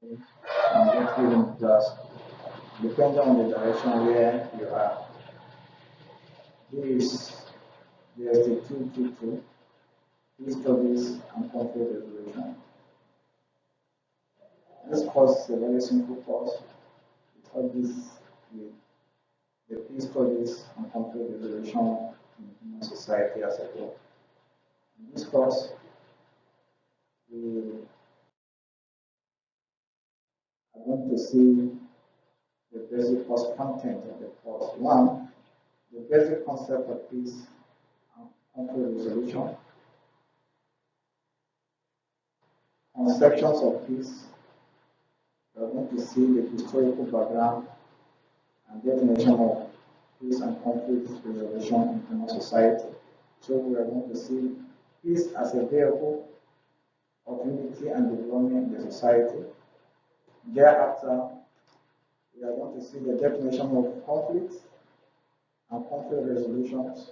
and get given class depending on the direction where you are. This GST22 peace studies and conflict resolution. This course is a very simple course. It studies with the peace studies and conflict resolution in human society as a whole. In this course, we are going to see the basic course content of the course. One, the basic concept of peace and conflict resolution, conceptions of peace. We are going to see the historical background and definition of peace and conflict resolution in human society. So we are going to see peace as a vehicle of unity and development in the society. Thereafter, we are going to see the definition of conflict and conflict resolutions.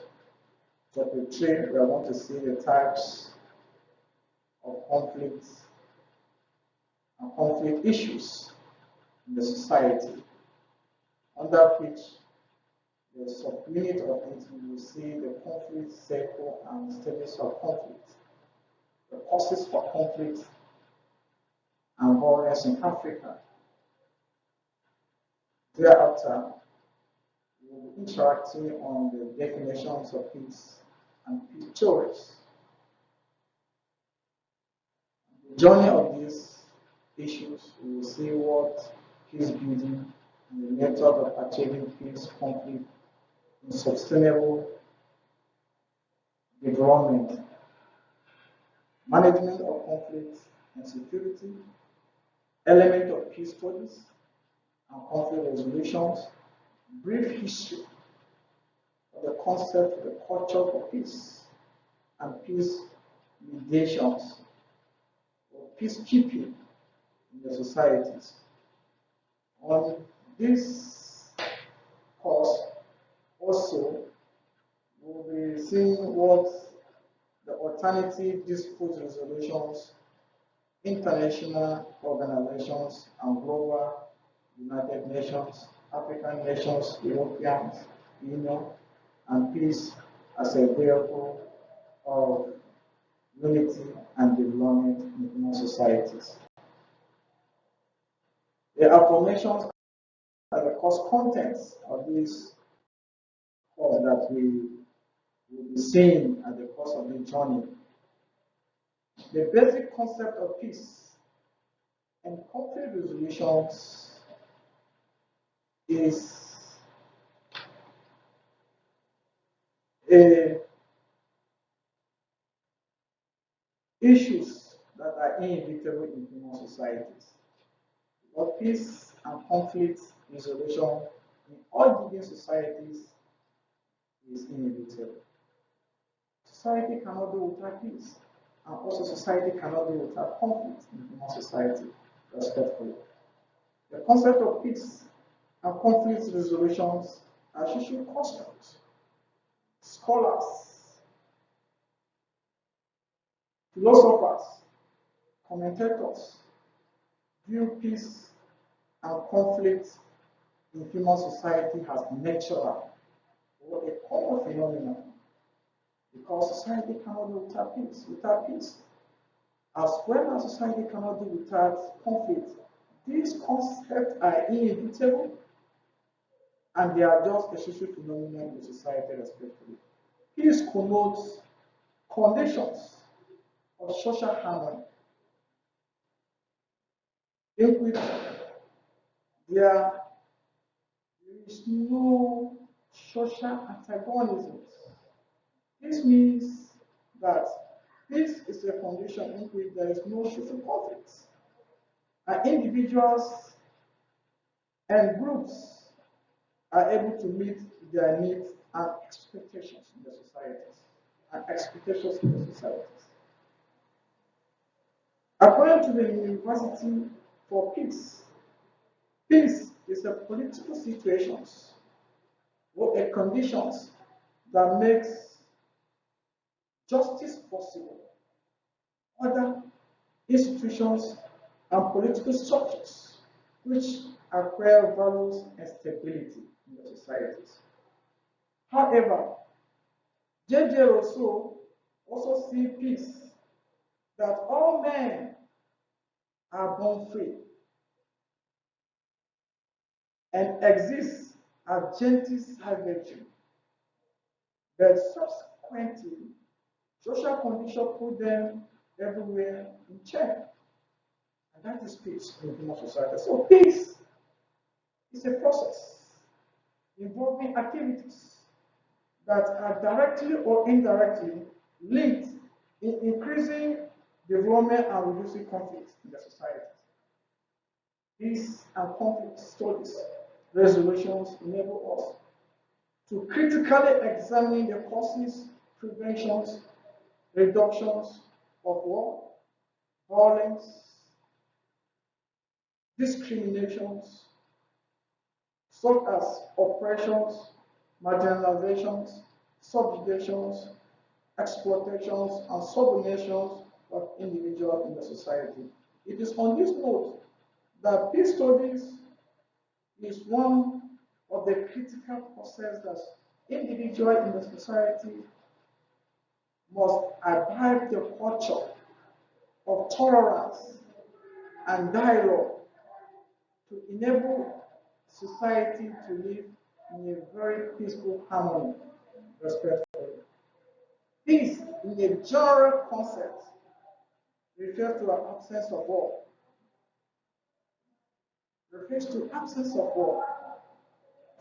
Topic 3, we are going to see the types of conflicts and conflict issues in the society, under which the subunit of it we will see the conflict cycle and stages of conflict, the causes for conflict and violence in Africa. Thereafter, we will be interacting on the definitions of peace and peace theories. The journey of these issues, we will see what peace building and the method of achieving peace, conflict, and sustainable development, management of conflict and security, element of peace studies and conflict resolutions, brief history of the concept, the culture for peace and peace mediations or peacekeeping in the societies. On this course, also, we'll be seeing what the alternative dispute resolutions, international organizations, and global United Nations, African nations, European Union, and peace as a vehicle of unity and development in human societies. The affirmations and the course contents of this course that we will be seeing at the course of the journey. The basic concept of peace and conflict resolutions is issues that are inevitable in human societies. But peace and conflict resolution in all living societies is inevitable. Society cannot do without peace, and also society cannot do without conflict in human society, respectfully. The concept of peace and conflict resolutions are social customs. Scholars, philosophers, commentators view peace and conflict in human society as natural or a common phenomenon, because society cannot do without peace. Without peace, as well as society cannot do without conflict, these concepts are inevitable and they are just a social phenomenon in society, respectively. Peace connotes conditions of social harmony in which there is no social antagonism. This means that this is a condition in which there is no social conflict, and individuals and groups are able to meet their needs and expectations in the societies. According to the University for Peace, peace is a political situation or a conditions that makes justice possible. Other institutions and political structures which acquire values and stability in the societies. However, J.J. Rousseau also see peace that all men are born free and exist as gentle savagery, but subsequently social conditions put them everywhere in check. And that is peace in human society. So peace is a process involving activities that are directly or indirectly linked in increasing development and reducing conflicts in the society. Peace and conflict studies resolutions enable us to critically examine the causes, preventions, reductions of war, violence, discriminations, such as oppressions, marginalizations, subjugations, exploitations, and subordinations of individuals in the society. It is on this note that peace studies is one of the critical processes that individuals in the society must abide the culture of tolerance and dialogue to enable society to live in a very peaceful harmony, respectfully. Peace, in a general concept, refers to an absence of war. Refers to absence of war,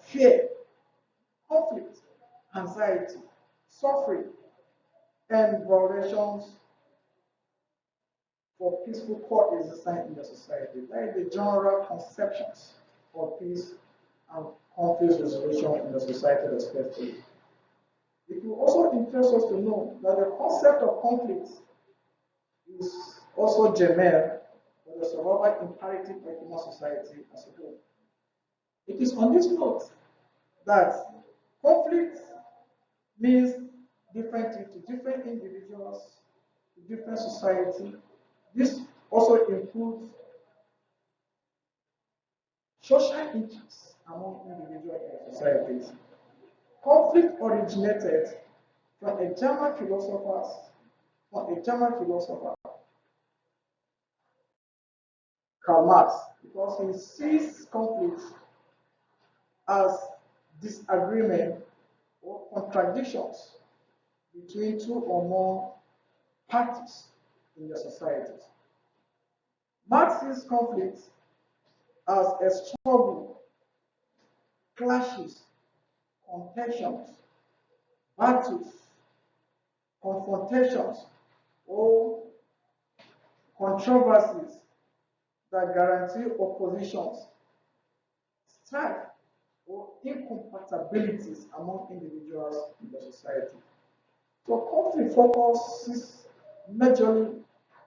fear, conflict, anxiety, suffering, and violations for peaceful coexistence in the society. That is the general conceptions of peace and conflict resolution in the society, respectively. It will also interest us to know that the concept of conflict is also germane for the survival imperative of human society as a whole. It is on this note that conflict means different things to different individuals, to different society. This also includes social interests among individuals and societies. Conflict originated from a German philosopher, Karl Marx, because he sees conflict as disagreement or contradictions between two or more parties in the societies. Marx sees conflict as a struggle, clashes, contentions, battles, confrontations, or controversies that guarantee oppositions, strife, or incompatibilities among individuals in the society. So conflict focuses majorly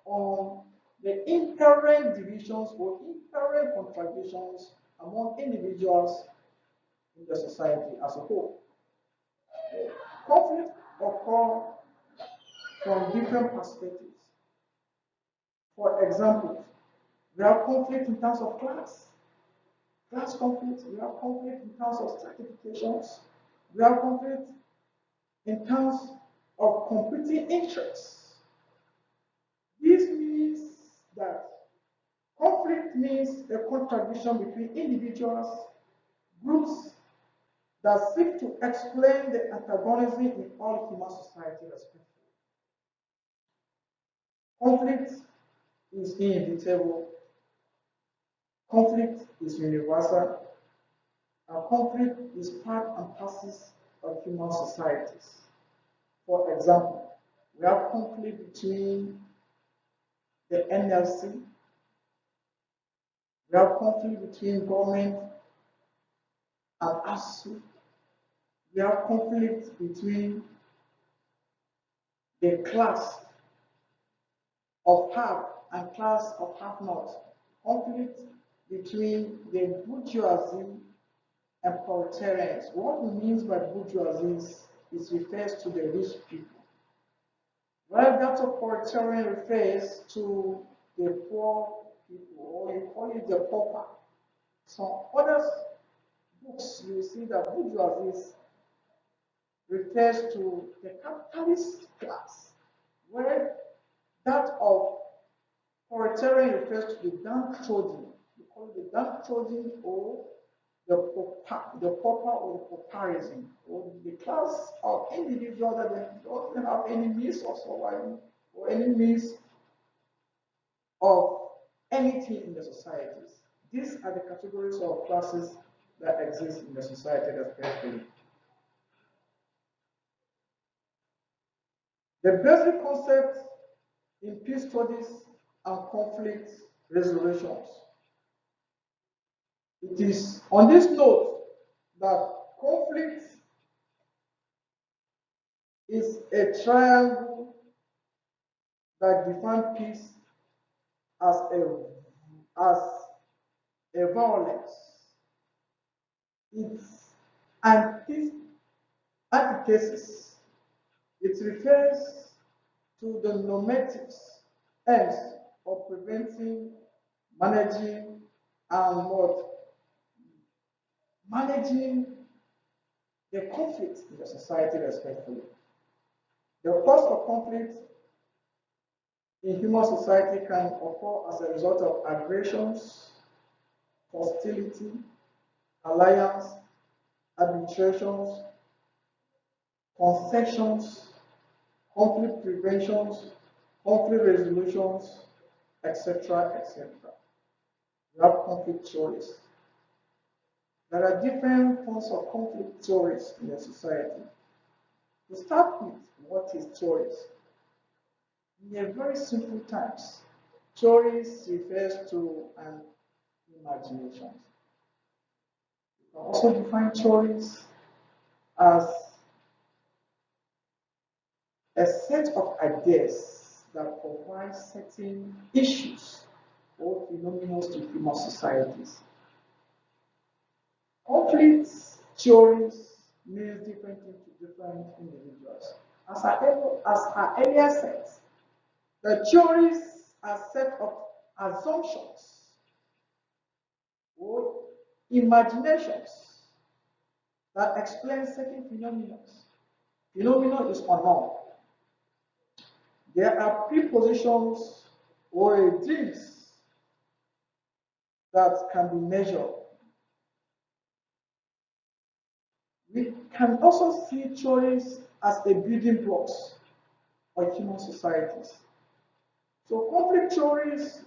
on the inherent divisions or inherent contradictions among individuals in the society as a whole. Conflict occurs from different perspectives. For example, we have conflict in terms of class conflict, we have conflict in terms of stratifications, we have conflict in terms of competing interests. This means that conflict means a contradiction between individuals, groups that seek to explain the antagonism in all human society respectively. Conflict is inevitable, conflict is universal, and conflict is part and parcel of human societies. For example, we have conflict between the NLC, we have conflict between government and ASU, we have conflict between the class of have and class of have not, conflict between the bourgeoisie and proletarians. What we mean by bourgeoisie is refers to the rich people, while that of proletarian refers to the poor people, or you call it the pauper. Some other books, you see that bourgeoisie refers to the capitalist class, where that of proletarian refers to the downtrodden. We call it the downtrodden or the pauper or the pauperism, or the class of individuals that don't have any means of survival or any means of anything in the societies. These are the categories of classes that exist in the society respectively. The basic concept in peace studies and conflict resolutions. It is on this note that conflict is a triangle that defines peace as as a violence. Its antithesis. It refers to the normatives ends of preventing, managing, and what? Managing the conflict in the society respectfully. The cause of conflict in human society can occur as a result of aggressions, hostility, alliance, arbitrations, concessions, conflict preventions, conflict resolutions, etc., etc. We have conflict theories. There are different forms of conflict theories in the society. To start with, what is theories? In a very simple terms, theories refers to an imagination. You can also define theories as a set of ideas that provide certain issues or phenomena to human societies. Conflict theories means different things to different individuals. As I earlier said, the theories are set of assumptions or imaginations that explain certain phenomena. Phenomena is unknown. There are prepositions or dreams that can be measured. We can also see theories as a building blocks of human societies. So conflict theories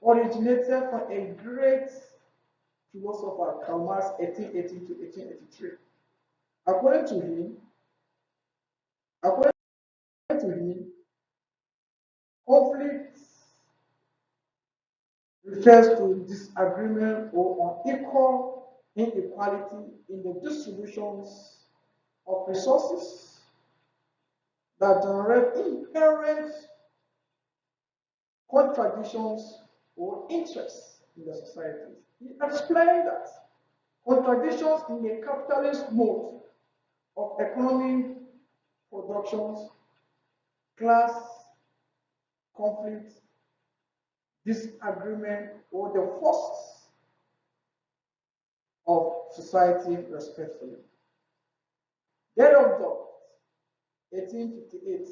originated from a great philosopher, Karl Marx, 1818 to 1883. According to him, according to him, conflict refers to disagreement or unequal inequality in the distributions of resources that generate inherent contradictions or interests in the society. He explained that contradictions in a capitalist mode of economic productions, class conflict, disagreement, or the forces of society respectively. Thereafter, 1858,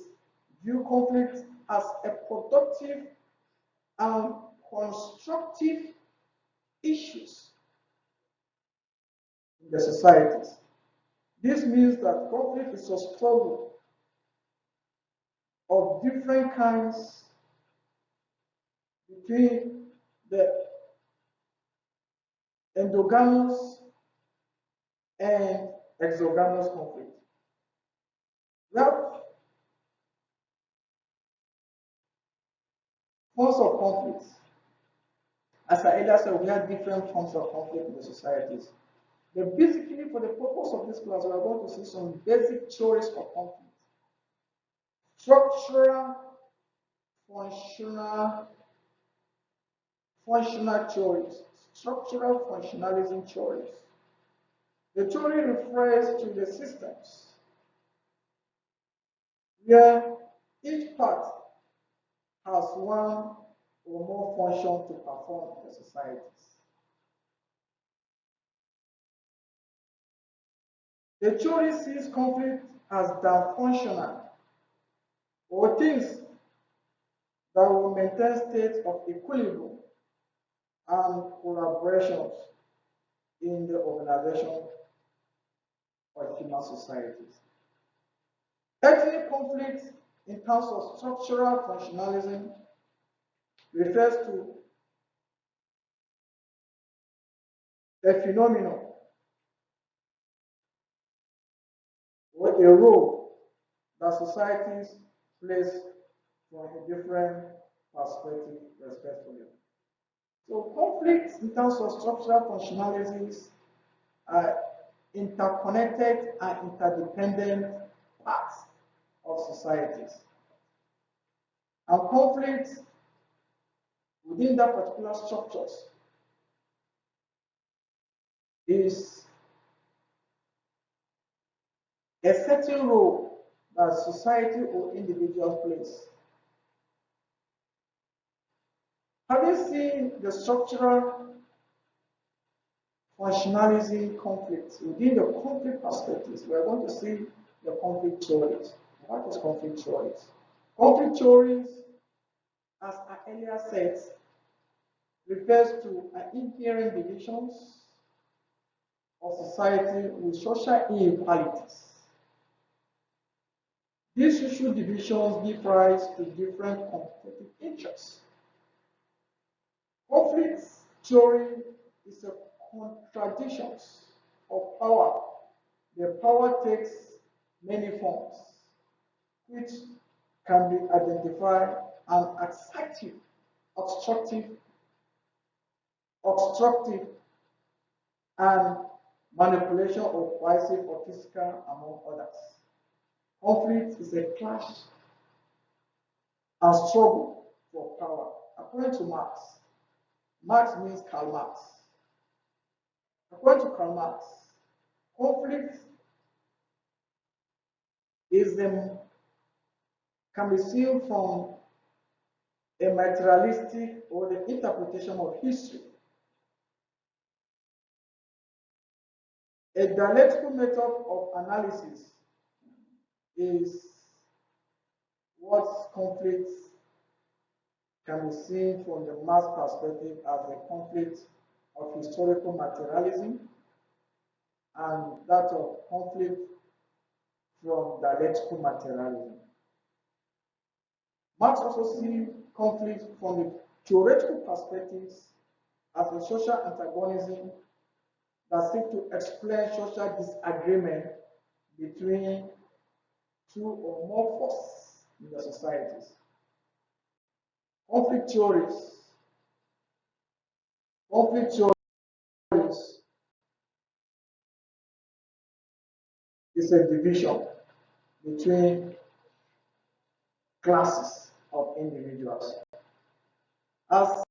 view conflict as a productive and constructive issues in the societies. This means that conflict is a struggle of different kinds between the endogamous and exogamous conflict. We have forms of conflict. As I earlier said, we have different forms of conflict in the societies. But basically, for the purpose of this class, we are going to see some basic theories of conflict. Structural, functional theories. Structural functionalism theories. The theory refers to the systems where each part has one or more function to perform in the societies. The theory sees conflict as dysfunctional or things that will maintain states of equilibrium and collaborations in the organization of human societies. Ethnic conflict in terms of structural functionalism refers to a phenomenon or a role that societies place from a different perspective respectively. So conflicts in terms of structural functionalities are interconnected and interdependent parts of societies. And conflicts within that particular structures is a certain role that society or individuals plays. Having seen the structural functionalism conflicts within the conflict perspectives, we are going to see the conflict theories. What is conflict theories? Conflict theories, as I earlier said, refers to inherent divisions of society with social inequalities. These social divisions give rise to different competitive interests. Conflict theory is a contradiction of power. The power takes many forms, which can be identified as assertive, obstructive, and manipulation of passive or physical, among others. Conflict is a clash and struggle for power. According to Marx, Marx means Karl Marx. According to Karl Marx, conflict can be seen from a materialistic or the interpretation of history. A dialectical method of analysis is what conflicts can be seen from the Marx perspective as a conflict of historical materialism and that of conflict from dialectical materialism. Marx also sees conflict from the theoretical perspectives as a social antagonism that seeks to explain social disagreement between two or more forces in the societies. Conflict theories is a division between classes of individuals. As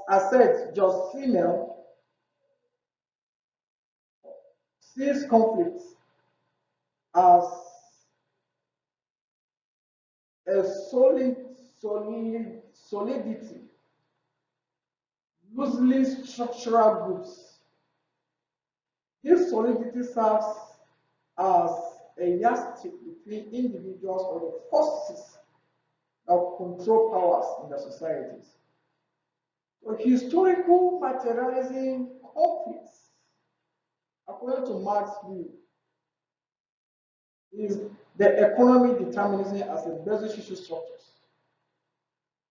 I said, just female sees conflicts as a solidity, loosely structural groups. This solidity serves as a yardstick between individuals or the forces that control powers in the societies. So historical materialism conflicts, according to Marx's view, is the economic determinism as a basic social structures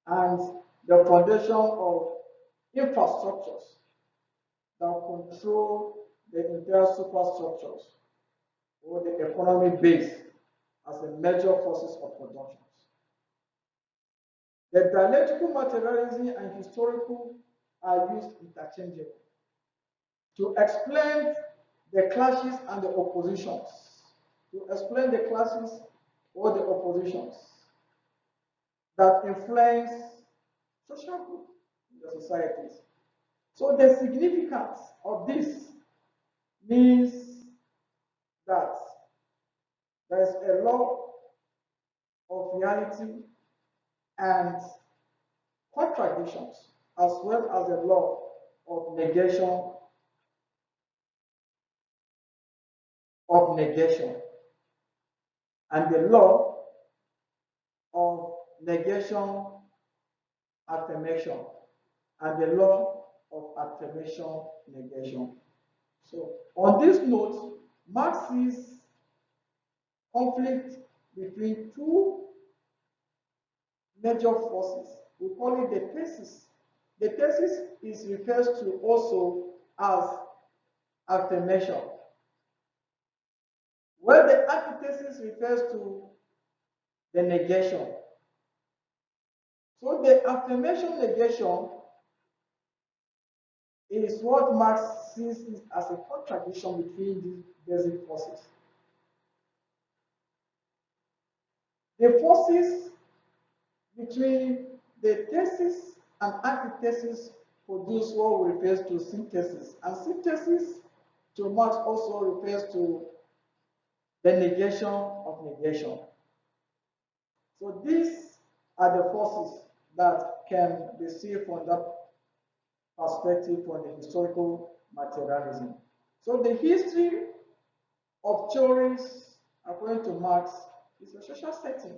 and the foundation of infrastructures that control the entire superstructures or the economic base as a major forces of production. The dialectical materialism and historical are used interchangeably to explain the clashes and the oppositions, to explain the clashes or the oppositions that influence social group in the societies. So the significance of this means that there is a law of reality and contradictions, as well as the law of negation and the law of negation affirmation and the law of affirmation negation. So on this note, Marx sees conflict between two major forces. We call it the thesis. The thesis is refers to also as affirmation, where the antithesis refers to the negation. So the affirmation negation is what Marx sees as a contradiction between these basic forces. The forces between the thesis and antithesis produce what we refer to synthesis. And synthesis to Marx also refers to the negation of negation. So these are the forces that can be seen from that perspective from the historical materialism. So the history of theories, according to Marx, is a social setting.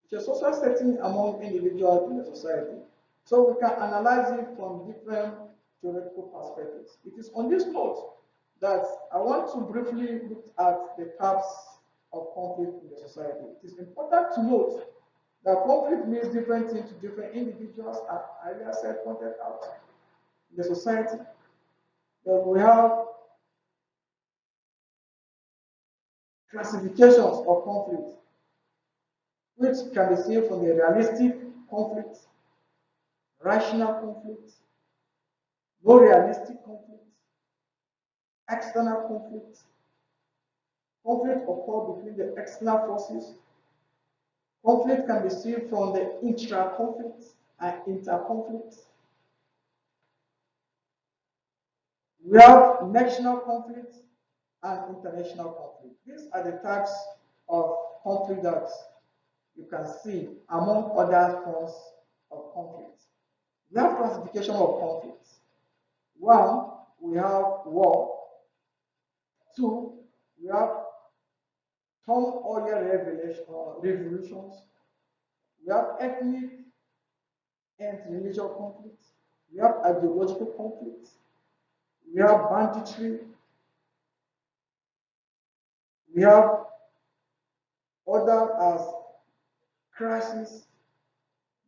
It's a social setting among individuals in the society. So we can analyze it from different theoretical perspectives. It is on this note that I want to briefly look at the types of conflict in the society. It is important to note that conflict means different things to different individuals, as I earlier said, pointed out in the society. Then we have classifications of conflict, which can be seen from the realistic conflict, rational conflict, no realistic conflict, external conflict. Conflict occurs between the external forces. Conflict can be seen from the intra-conflict and inter-conflict. We have national conflict and international conflict. These are the types of conflict that you can see among other forms of conflict. We have classification of conflicts. One, we have war. Two, we have turmoil revolutions. We have ethnic and religious conflicts. We have ideological conflicts. We have banditry. We have other as crisis,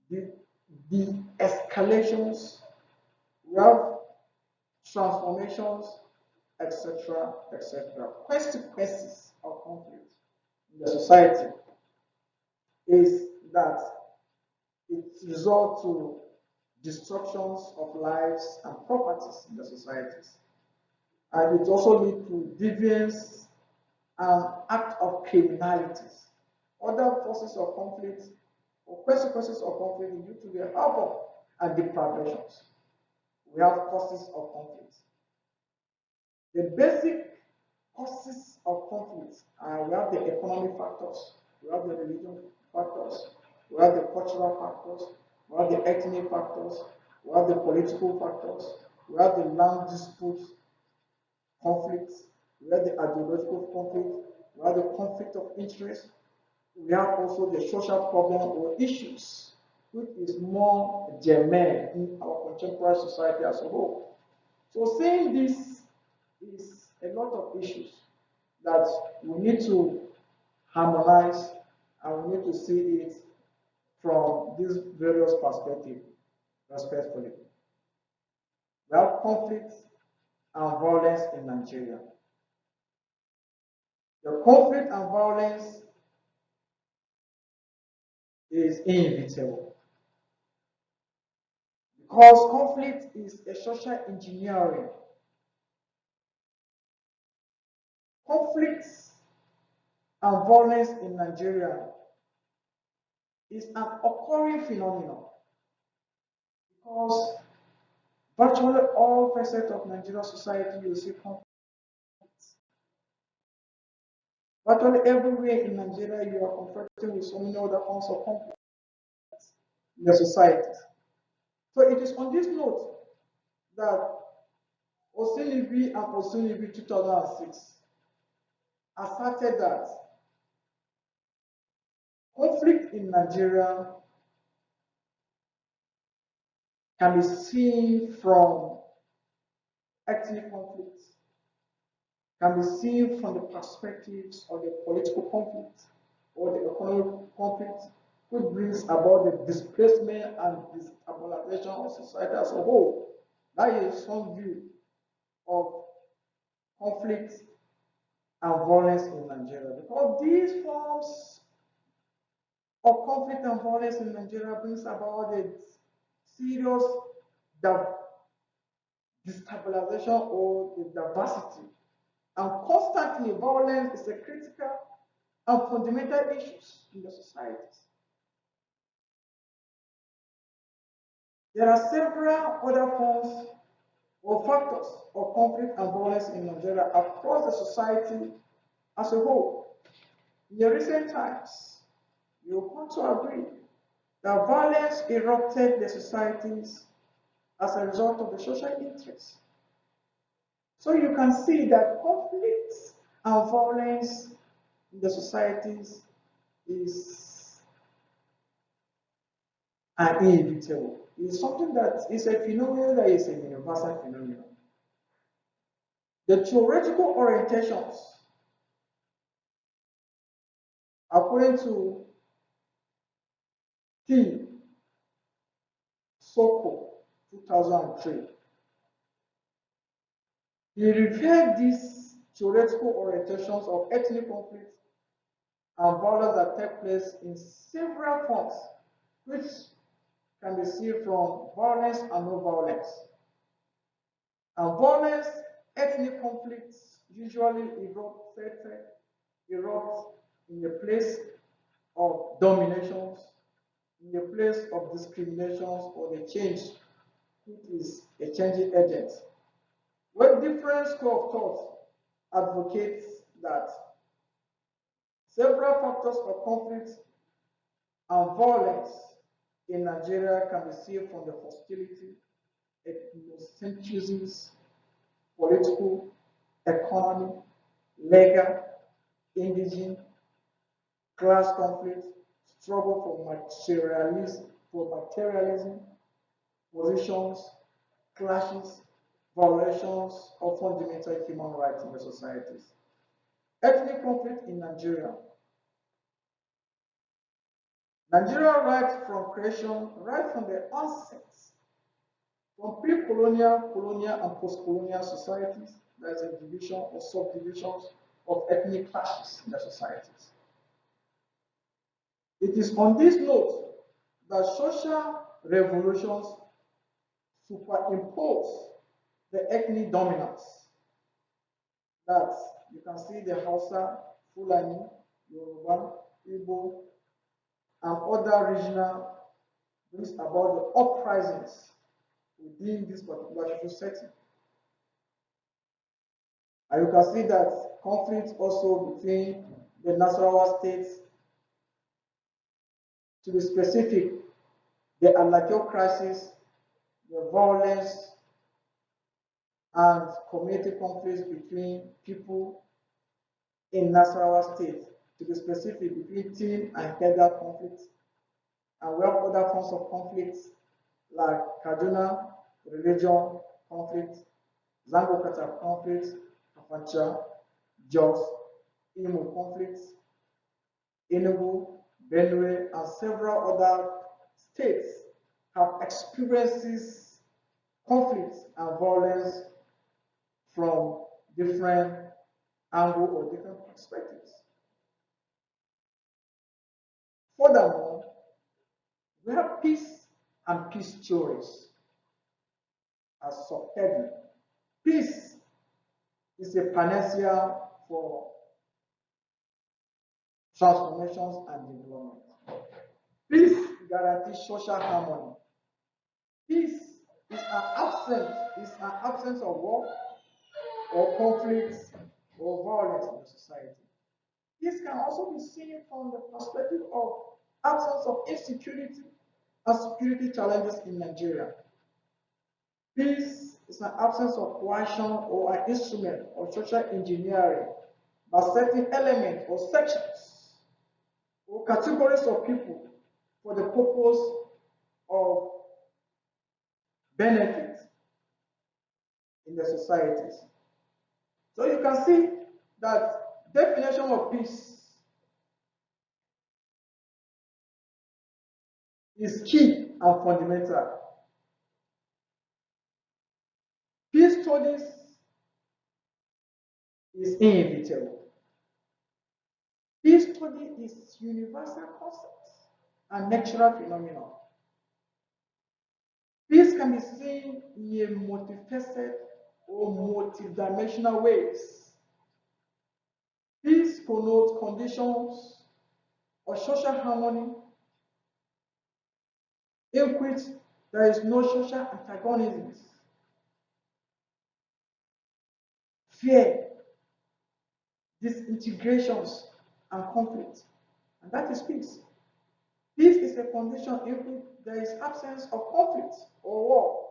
the escalations. We have transformations, etc., etc. Consequences of conflict in the society is that it results to destructions of lives and properties in the societies. And it also leads to deviance and act of criminalities. Other forces of conflict or consequences of conflict due to the harbor and deprivations. We have causes of conflict. The basic causes of conflict are we have the economic factors, we have the religion factors, we have the cultural factors, we have the ethnic factors, we have the political factors, we have the land dispute conflicts, we have the ideological conflict, we have the conflict of interest, we have also the social problem or issues, which is more germane in our contemporary society as a whole. So saying this is a lot of issues that we need to harmonize and we need to see it from these various perspectives respectfully. We have conflict and violence in Nigeria. The conflict and violence is inevitable because conflict is a social engineering. Conflicts and violence in Nigeria is an occurring phenomenon because virtually all facets of Nigerian society you see conflict. Virtually everywhere in Nigeria you are confronted with so many other forms of conflict. in the society. So it is on this note that Osinibi and Osinibi 2006 asserted that conflict in Nigeria can be seen from ethnic conflicts, can be seen from the perspectives of the political conflict or the economic conflict, which brings about the displacement and destabilization of society as a whole. That is some view of conflict and violence in Nigeria. Because these forms of conflict and violence in Nigeria brings about a serious destabilization or the diversity. And constantly, violence is a critical and fundamental issue in the societies. There are several other forms or factors of conflict and violence in Nigeria across the society as a whole. In the recent times, you will come to agree that violence erupted the societies as a result of the social interests. So you can see that conflicts and violence in the societies is inevitable. It's something that is a phenomenon that is a universal phenomenon. The theoretical orientations, according to T. Soko, 2003, he referred these theoretical orientations of ethnic conflict and violence that take place in several forms, which can be seen from violence and non-violence. And violence, ethnic conflicts usually erupt in the place of dominations, in the place of discriminations or the change, which is a changing agent. When different school of thought advocates that several factors of conflict and violence in Nigeria can be seen from the hostility, ethnocentrism, political, economic, legal, indigent, class conflict, struggle for materialism, positions, clashes, violations of fundamental human rights in the societies. Ethnic conflict in Nigeria. Nigeria right from creation, right from the onset, from pre-colonial, colonial, and post-colonial societies, there is a division or subdivisions of ethnic classes in the societies. It is on this note that social revolutions superimpose the ethnic dominance. That you can see the Hausa, Fulani, Yoruba, Igbo, and other regional brings about the uprisings within this particular social setting. And you can see that conflict also between the Nasarawa states, to be specific, the Alakio crisis, the violence and community conflicts between people in Nasarawa state, to be specific, between Tin and Keda conflicts, and we have other forms of conflicts like Kaduna religion conflict, Zango Kata conflict, Kafancha, Jos, Imo conflicts, Enugu, Benue, and several other states have experienced conflicts and violence from different angles or different perspectives. Furthermore, we have peace and peace theories as subheading. Peace is a panacea for transformations and development. Peace guarantees social harmony. Peace is an absence of war or conflicts or violence in the society. This can also be seen from the perspective of absence of insecurity and security challenges in Nigeria. Peace is an absence of coercion or an instrument of social engineering by certain elements or sections or categories of people for the purpose of benefit in the societies. So you can see that definition of peace is key and fundamental. Peace studies is inevitable. Peace study is universal concept and natural phenomenon. Peace can be seen in a multifaceted or multidimensional ways. Peace connotes conditions of social harmony in which there is no social antagonism, fear, disintegrations, and conflict. And that is peace. Peace is a condition in which there is absence of conflict or war,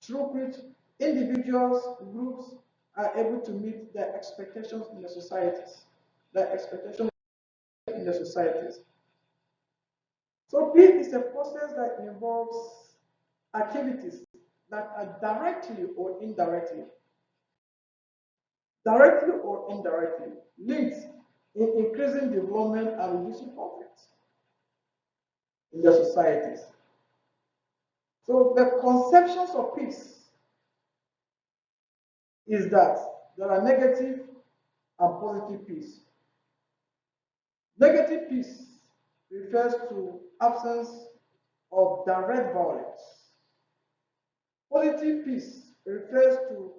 through which individuals, groups are able to meet their expectations in the societies. Their expectations in the societies. So peace is a process that involves activities that are directly or indirectly linked in increasing development and reducing conflict in the societies. So the conceptions of peace is that there are negative and positive peace. Negative peace refers to absence of direct violence. Positive peace refers to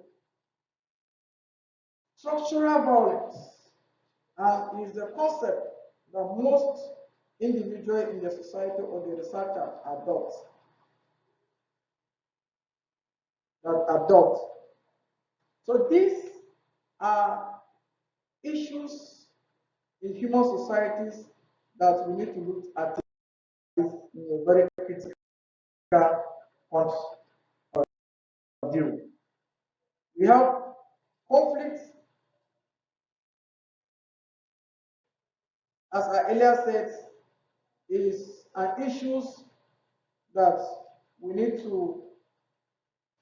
structural violence and is the concept that most individuals in the society or the researcher adopt. So these are issues in human societies that we need to look at in a very critical point of view. We have conflict, as I earlier said, is an issue that we need to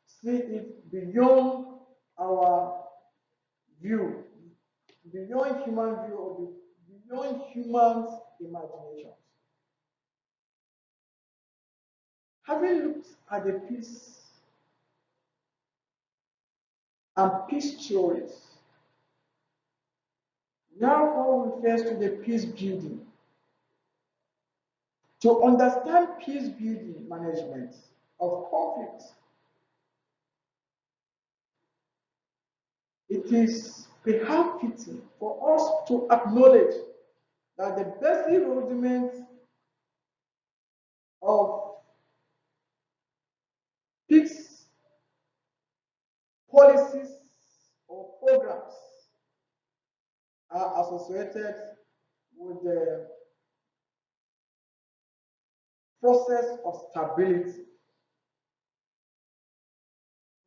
see it beyond our view, beyond human view or beyond humans' imaginations. Having looked at the peace and peace theories, now what refers to the peace building. To understand peace building management of conflicts, it is perhaps fitting for us to acknowledge that the basic rudiments of peace policies or programs are associated with the process of stability,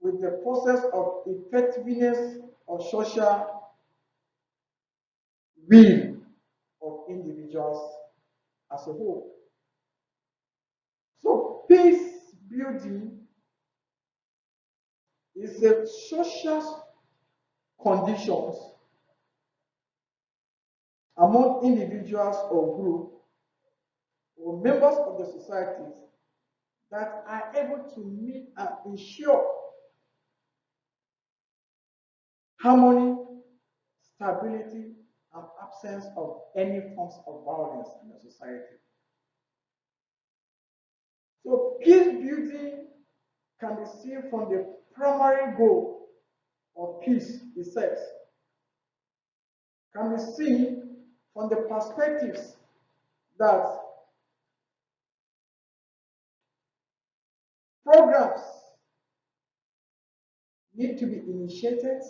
with the process of effectiveness of social will of individuals as a whole. So peace building is the social conditions among individuals or groups or members of the societies that are able to meet and ensure harmony, stability, and absence of any forms of violence in the society. So peace building can be seen from the primary goal of peace itself, can be seen from the perspectives that programs need to be initiated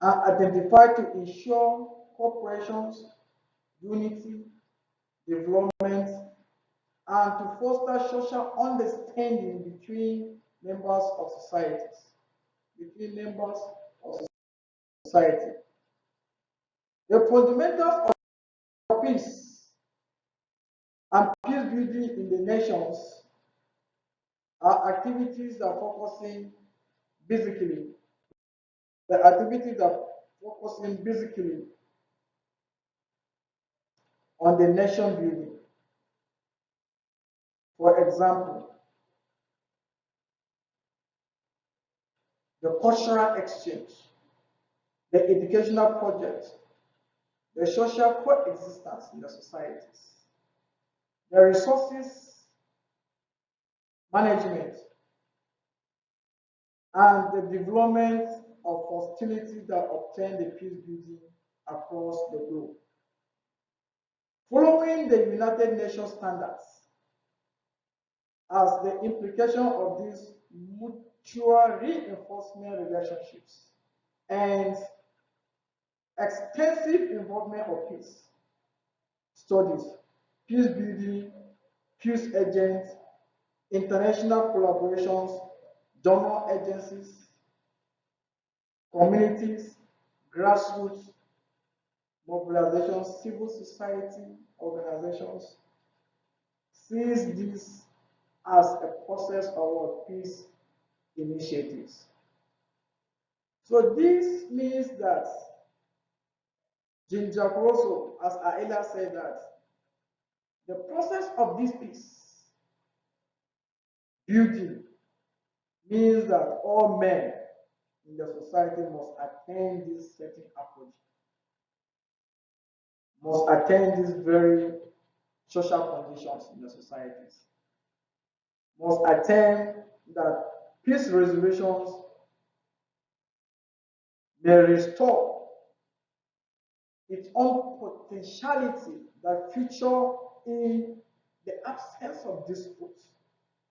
and identified to ensure corporations, unity, development, and to foster social understanding between members of societies, between members of society. The fundamentals of peace and peace building in the nations are activities that focusing basically, the activities that focusing basically on the nation building. For example, the cultural exchange, the educational project, the social coexistence in the societies, the resources management, and the development of hostilities that obtain the peace building across the globe. Following the United Nations standards, as the implication of these mutual reinforcement relationships and extensive involvement of peace studies, peace building, peace agents, international collaborations, donor agencies, communities, grassroots mobilizations, civil society organizations sees this as a process of peace initiatives. So this means that Ginger Rosso, as Aila said, that the process of this peace building means that all men in the society must attain this certain approach, must attain these very social conditions in the societies, must attain that peace resolutions may restore its own potentiality that feature in the absence of dispute,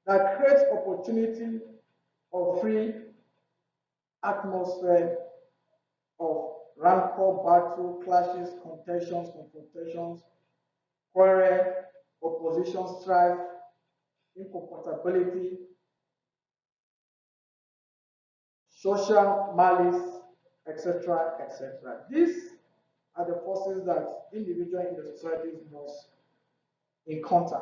that creates opportunity of free atmosphere of rancor, battle, clashes, contentions, confrontations, quarrel, opposition, strife, incompatibility, social malice, etc., etc. These are the forces that individuals in the societies must encounter.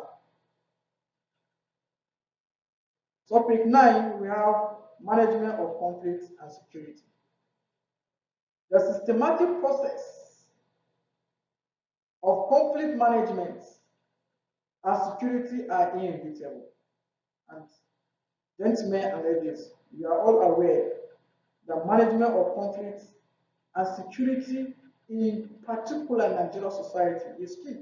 Topic 9, we have management of conflicts and security. The systematic process of conflict management and security are inevitable. And gentlemen and ladies, you are all aware that management of conflicts and security in particular Nigerian society is key,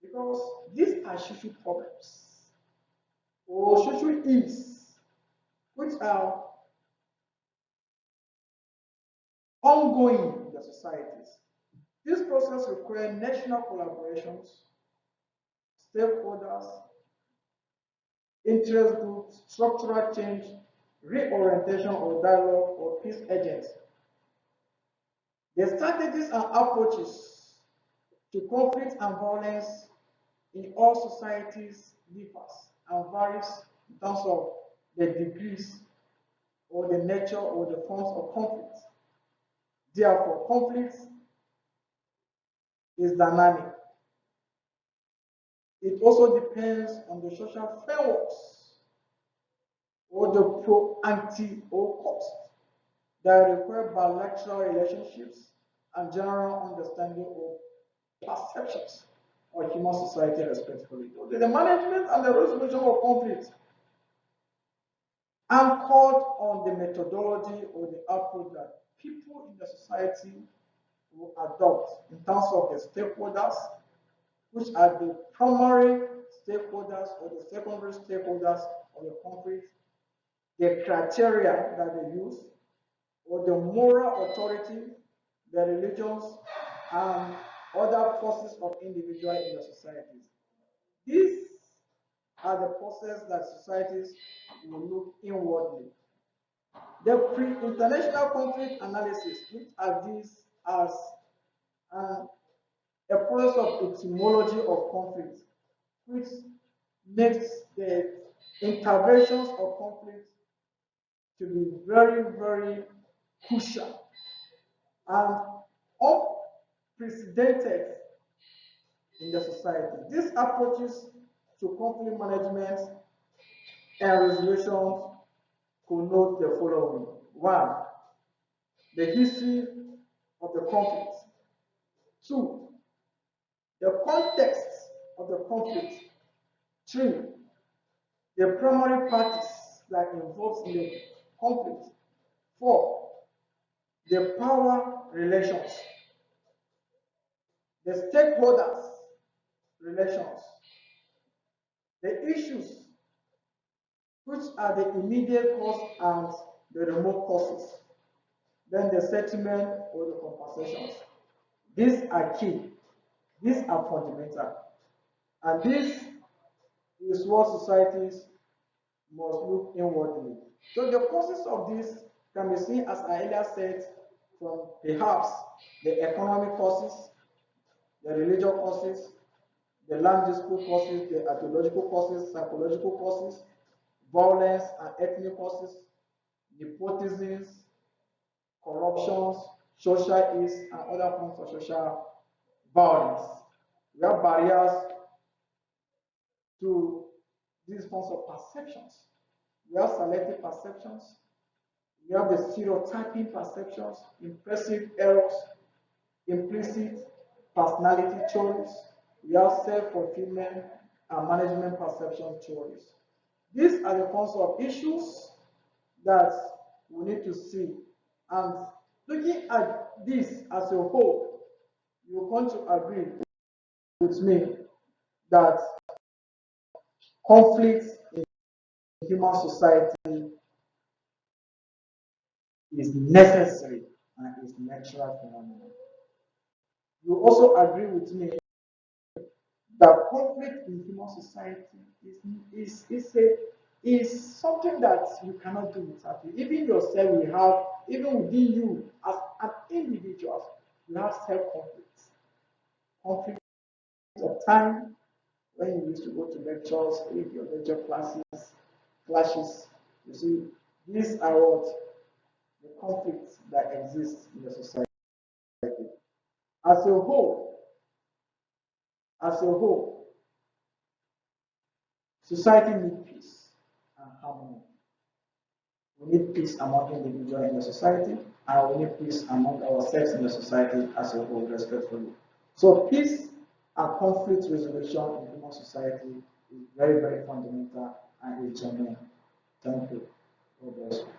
because these are social problems or social ills which are ongoing in the societies. This process requires national collaborations, stakeholders, interest groups, structural change, reorientation or dialogue or peace agents. The strategies and approaches to conflict and violence in all societies differs and varies in terms of the degrees or the nature or the forms of conflict. Therefore, conflict is dynamic. It also depends on the social frameworks or the pro-anti or cost that require bilateral relationships and general understanding of perceptions of human society respectively. The management and the resolution of conflict anchored on the methodology or the approach that people in the society will adopt in terms of the stakeholders, which are the primary stakeholders or the secondary stakeholders of the conflict, the criteria that they use, or the moral authority, the religions, and other forces of individuals in the societies. These are the processes that societies will look inwardly. The pre-international conflict analysis looks at this as a process of etymology of conflict, which makes the interventions of conflict to be very, very crucial and unprecedented in the society. These approaches to conflict management and resolution connote the following. One, the history of the conflict. Two, the context of the conflict. Three, the primary parties that involved in the conflict. Four, the power relations, the stakeholders relations, the issues which are the immediate cause and the remote causes, then the settlement or the compensations. These are key, these are fundamental, and this is what societies must look inwardly. So the causes of this can be seen, as I earlier said, from perhaps the economic causes, the religious causes, the land dispute causes, the ideological causes, psychological causes, violence and ethnic causes, nepotisms, corruptions, social ills, and other forms of social violence. We have barriers to these forms of perceptions. We have selective perceptions, we have the stereotyping perceptions, impressive errors, implicit personality theories, we have self-fulfillment and management perception theories. These are the forms of issues that we need to see. And looking at this as a whole, you're going to agree with me that conflict in human society is necessary and is natural phenomenon. You also agree with me that conflict in human society is something that you cannot do without it. Even yourself, we have, even within you as an individual, you have self-conflicts. Conflict of time when you used to go to lectures, if your lecture clashes, you see, these are what the conflicts that exist in the society. As a whole, as a whole, society needs peace and harmony. We need peace among individuals in the society, and we need peace among ourselves in the society as a whole, respectfully. So peace and conflict resolution in human society is very, very fundamental and is genuine. Thank you. God bless you.